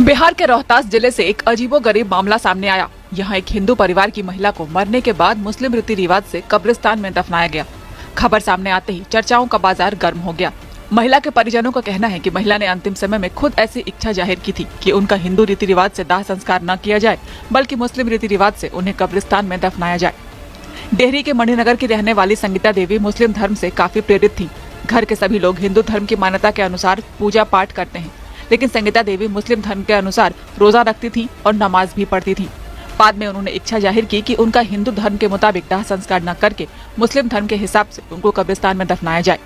बिहार के रोहतास जिले से एक अजीबोगरीब मामला सामने आया। यहाँ एक हिंदू परिवार की महिला को मरने के बाद मुस्लिम रीति रिवाज से कब्रिस्तान में दफनाया गया। खबर सामने आते ही चर्चाओं का बाजार गर्म हो गया। महिला के परिजनों का कहना है कि महिला ने अंतिम समय में खुद ऐसी इच्छा जाहिर की थी कि उनका हिंदू रीति रिवाज से दाह संस्कार न किया जाए, बल्कि मुस्लिम रीति रिवाज से उन्हें कब्रिस्तान में दफनाया जाए। डेहरी के मणिनगर की रहने वाली संगीता देवी मुस्लिम धर्म से काफी प्रेरित थी। घर के सभी लोग हिंदू धर्म की मान्यता के अनुसार पूजा पाठ करते हैं, लेकिन संगीता देवी मुस्लिम धर्म के अनुसार रोजा रखती थी और नमाज भी पढ़ती थी। बाद में उन्होंने इच्छा जाहिर की कि उनका हिंदू धर्म के मुताबिक दाह संस्कार न करके मुस्लिम धर्म के हिसाब से उनको कब्रिस्तान में दफनाया जाए।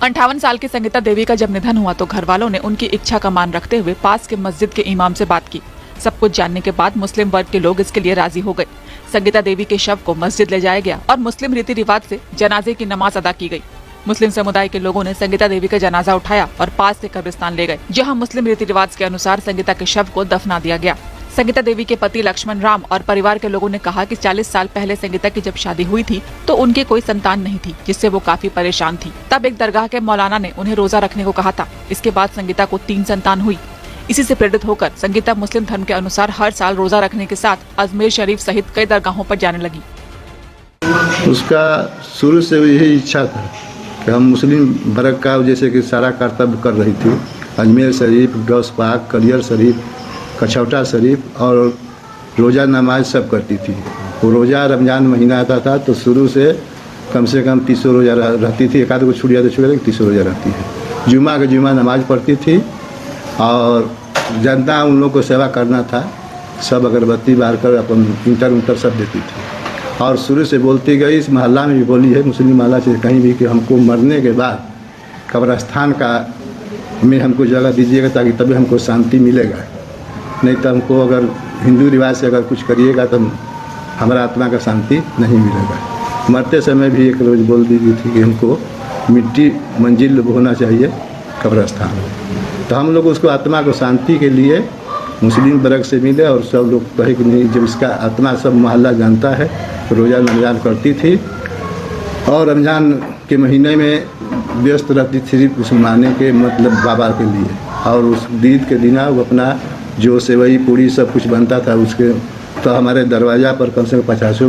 58 साल की संगीता देवी का जब निधन हुआ तो घर वालों ने उनकी इच्छा का मान रखते हुए पास के मस्जिद के इमाम से बात की। सब कुछ जानने के बाद मुस्लिम वर्ग के लोग इसके लिए राजी हो गए। संगीता देवी के शव को मस्जिद ले जाया गया और मुस्लिम रीति रिवाज से जनाजे की नमाज अदा की गई। मुस्लिम समुदाय के लोगों ने संगीता देवी का जनाजा उठाया और पास से कब्रिस्तान ले गए, जहां मुस्लिम रीति रिवाज के अनुसार संगीता के शव को दफना दिया गया। संगीता देवी के पति लक्ष्मण राम और परिवार के लोगों ने कहा कि 40 साल पहले संगीता की जब शादी हुई थी तो उनकी कोई संतान नहीं थी, जिससे वो काफी परेशान थी। तब एक दरगाह के मौलाना ने उन्हें रोजा रखने को कहा था। इसके बाद संगीता को 3 संतान हुई। इसी से प्रेरित होकर संगीता मुस्लिम धर्म के अनुसार हर साल रोजा रखने के साथ अजमेर शरीफ सहित कई दरगाहों पर जाने लगी। उसका शुरू से यही इच्छा था कि हम मुस्लिम वर्ग का जैसे कि सारा कर्तव्य कर रही थी। अजमेर शरीफ, गौस पाक, कलियर शरीफ, कछौटा शरीफ और रोज़ा नमाज सब करती थी। वो रोज़ा रमज़ान महीना आता था तो शुरू से कम 300 रोज़ा रहती थी। एक आध को छूट जाता छूट जाता 300 रोज़ा रहती है। जुमा के जुमा नमाज पढ़ती थी और जनता उन लोगों को सेवा करना था। सब अगरबत्ती बार कर अपन इंटर सब देती थी और शुरू से बोलती गई। इस मोहल्ला में भी बोली है, मुस्लिम मोहल्ला से कहीं भी, कि हमको मरने के बाद कब्रिस्तान का में हमको जगह दीजिएगा ताकि तभी हमको शांति मिलेगा। नहीं तो हमको अगर हिंदू रिवाज से अगर कुछ करिएगा तो हमारा आत्मा का शांति नहीं मिलेगा। मरते समय भी एक रोज़ बोल दी गई थी कि हमको मिट्टी मंजिल होना चाहिए कब्रिस्तान। तो हम लोग उसको आत्मा को शांति के लिए मुस्लिम वर्ग से मिले और सब लोग कहे कि नहीं, जब इसका आत्मा सब मोहल्ला जानता है तो रोज़ा रमज़ान करती थी और रमज़ान के महीने में व्यस्त रहती थी मुसलमाने के मतलब बाबा के लिए। और उस ईद के दिन वो अपना जो सेवई पूड़ी सब कुछ बनता था उसके तो हमारे दरवाज़ा पर कम से कम 50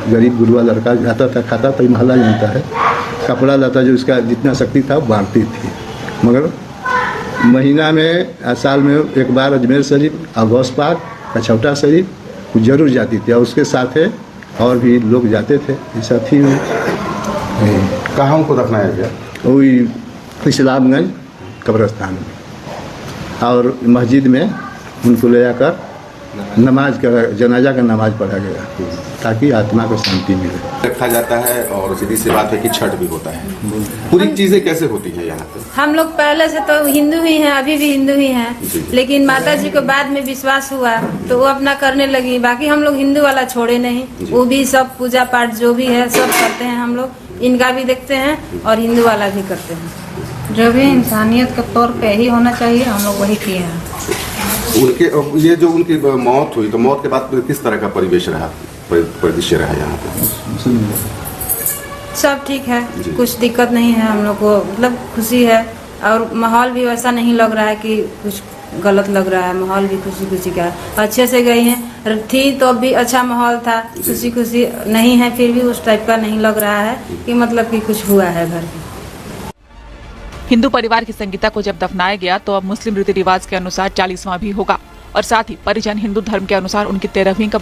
गरीब गुरुआ लड़का जाता था, खाता था, मोहल्ला जानता है। कपड़ा लाता जो उसका जितना शक्ति था वो बांटती थी। मगर महीना में साल में एक बार अजमेर शरीफ और गौस पाक, कछौटा शरीफ जरूर जाती थी और उसके साथ और भी लोग जाते थे। साथी में कहाँ उनको दफनाया गया? वही इस्लामगंज कब्रिस्तान में और मस्जिद में उनको ले जाकर नमाज का जनाजा का नमाज पढ़ा गया ताकि आत्मा को शांति मिले। रखा जाता है और सीधी सी बात है कि छठ भी होता है। पूरी चीजें कैसे होती है यहाँ पे? हम लोग पहले से तो हिंदू ही हैं, अभी भी हिंदू ही हैं, लेकिन माता जी को बाद में विश्वास हुआ तो वो अपना करने लगी। बाकी हम लोग हिंदू वाला छोड़े नहीं, वो भी सब पूजा पाठ जो भी है सब करते हैं। हम लोग इनका भी देखते हैं और हिंदू वाला भी करते हैं। जो भी इंसानियत के तौर पे ही होना चाहिए, हम लोग वही किए हैं। उनके ये जो उनकी मौत हुई तो मौत के बाद किस तरह का परिवेश रहा, परिदृश्य रहा यहाँ पे? सब ठीक है, कुछ दिक्कत नहीं है। हम लोग को मतलब खुशी है और माहौल भी वैसा नहीं लग रहा है कि कुछ गलत लग रहा है। माहौल भी खुशी खुशी का अच्छे से गई हैं। थी तो भी अच्छा माहौल था, खुशी खुशी नहीं है, फिर भी उस टाइप का नहीं लग रहा है कि मतलब कि कुछ हुआ है घर में। हिंदू परिवार की संगीता को जब दफनाया गया तो अब मुस्लिम रीति रिवाज के अनुसार 40वां भी होगा और साथ ही परिजन हिंदू धर्म के अनुसार उनकी 13वीं का